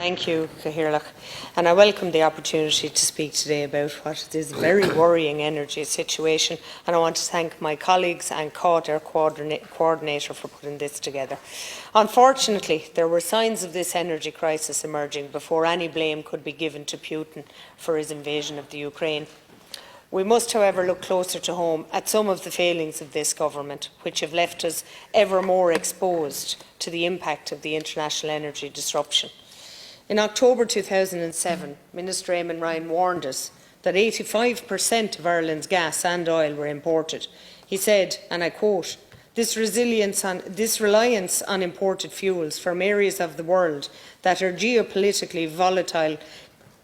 Thank you, Cathaoirleach, and I welcome the opportunity to speak today about what is a very worrying energy situation, and I want to thank my colleagues and our coordinator for putting this together. Unfortunately, there were signs of this energy crisis emerging before any blame could be given to Putin for his invasion of the Ukraine. We must, however, look closer to home at some of the failings of this government, which have left us ever more exposed to the impact of the international energy disruption. In October 2007, Minister Eamon Ryan warned us that 85% of Ireland's gas and oil were imported. He said, and I quote, this reliance on imported fuels from areas of the world that are geopolitically volatile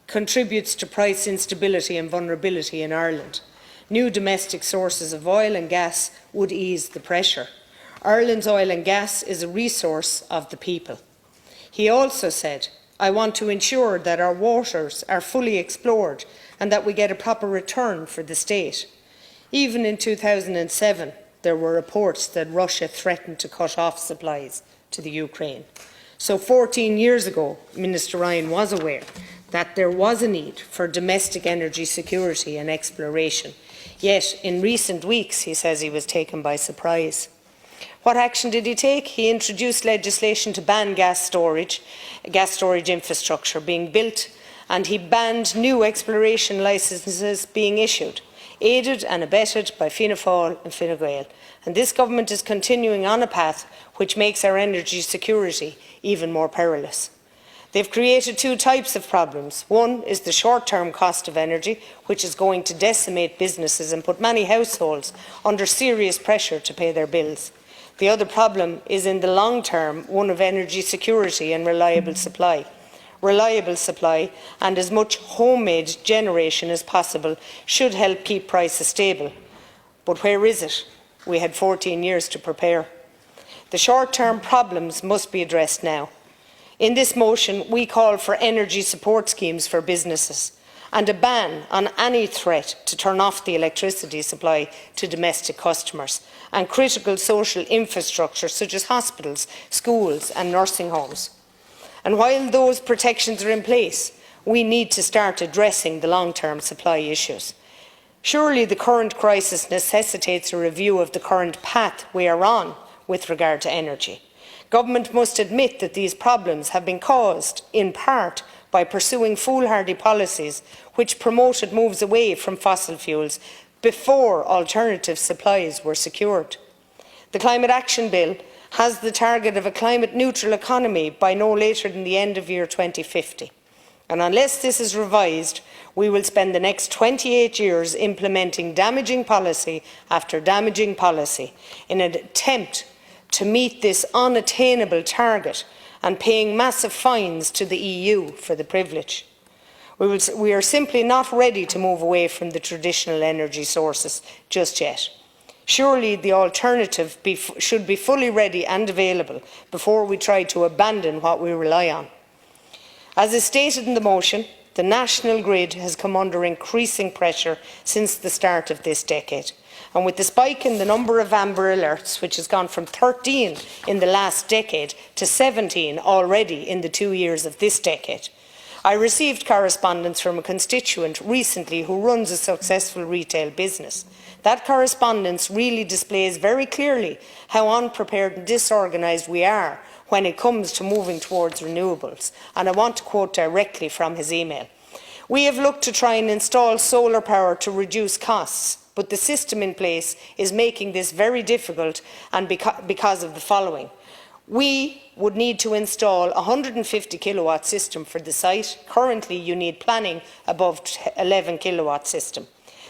contributes to price instability and vulnerability in Ireland. New domestic sources of oil and gas would ease the pressure. Ireland's oil and gas is a resource of the people. He also said, I want to ensure that our waters are fully explored and that we get a proper return for the state. Even in 2007, there were reports that Russia threatened to cut off supplies to the Ukraine. So 14 years ago, Minister Ryan was aware that there was a need for domestic energy security and exploration. Yet, in recent weeks, he says he was taken by surprise. What action did he take? He introduced legislation to ban gas storage infrastructure being built, and he banned new exploration licences being issued, aided and abetted by Fianna Fáil and Fine Gael. And this government is continuing on a path which makes our energy security even more perilous. They've created two types of problems. One is the short-term cost of energy, which is going to decimate businesses and put many households under serious pressure to pay their bills. The other problem is in the long term, one of energy security and reliable supply. Reliable supply and as much homemade generation as possible should help keep prices stable. But where is it? We had 14 years to prepare. The short-term problems must be addressed now. In this motion, we call for energy support schemes for businesses and a ban on any threat to turn off the electricity supply to domestic customers, and critical social infrastructure such as hospitals, schools and nursing homes. And while those protections are in place, we need to start addressing the long-term supply issues. Surely the current crisis necessitates a review of the current path we are on with regard to energy. Government must admit that these problems have been caused, in part, by pursuing foolhardy policies which promoted moves away from fossil fuels before alternative supplies were secured. The Climate Action Bill has the target of a climate-neutral economy by no later than the end of year 2050. And unless this is revised, we will spend the next 28 years implementing damaging policy after damaging policy in an attempt to meet this unattainable target and paying massive fines to the EU for the privilege. We are simply not ready to move away from the traditional energy sources just yet. Surely the alternative should be fully ready and available before we try to abandon what we rely on. As is stated in the motion, the national grid has come under increasing pressure since the start of this decade. And with the spike in the number of amber alerts, which has gone from 13 in the last decade to 17 already in the 2 years of this decade, I received correspondence from a constituent recently who runs a successful retail business. That correspondence really displays very clearly how unprepared and disorganised we are when it comes to moving towards renewables. And I want to quote directly from his email. We have looked to try and install solar power to reduce costs, but the system in place is making this very difficult, and because of the following. We would need to install a 150 kilowatt system for the site. Currently, you need planning above 11 kilowatt system.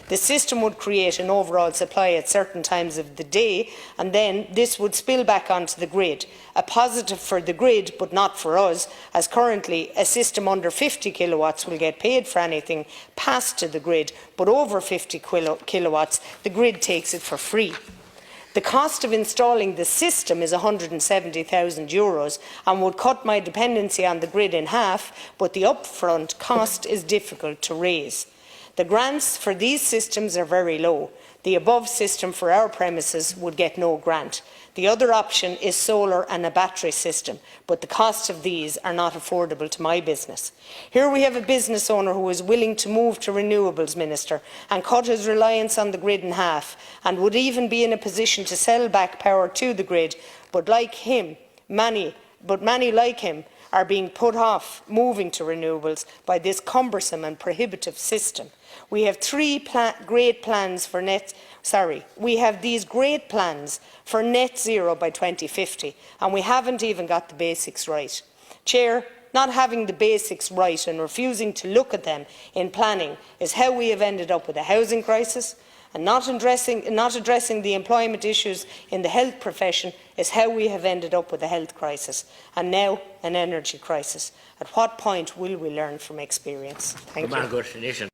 The system would create an overall supply at certain times of the day, and then this would spill back onto the grid. A positive for the grid, but not for us, as currently a system under 50 kilowatts will get paid for anything passed to the grid, but over 50 kilowatts, the grid takes it for free. The cost of installing the system is €170,000 and would cut my dependency on the grid in half, but the upfront cost is difficult to raise. The grants for these systems are very low. The above system for our premises would get no grant. The other option is solar and a battery system, but the costs of these are not affordable to my business. Here we have a business owner who is willing to move to renewables, Minister, and cut his reliance on the grid in half, and would even be in a position to sell back power to the grid, but many like him are being put off moving to renewables by this cumbersome and prohibitive system. We have these great plans for net zero by 2050, and we haven't even got the basics right. Chair, not having the basics right and refusing to look at them in planning is how we have ended up with a housing crisis, and not addressing the employment issues in the health profession is how we have ended up with a health crisis, and now an energy crisis. At what point will we learn from experience? Thank you.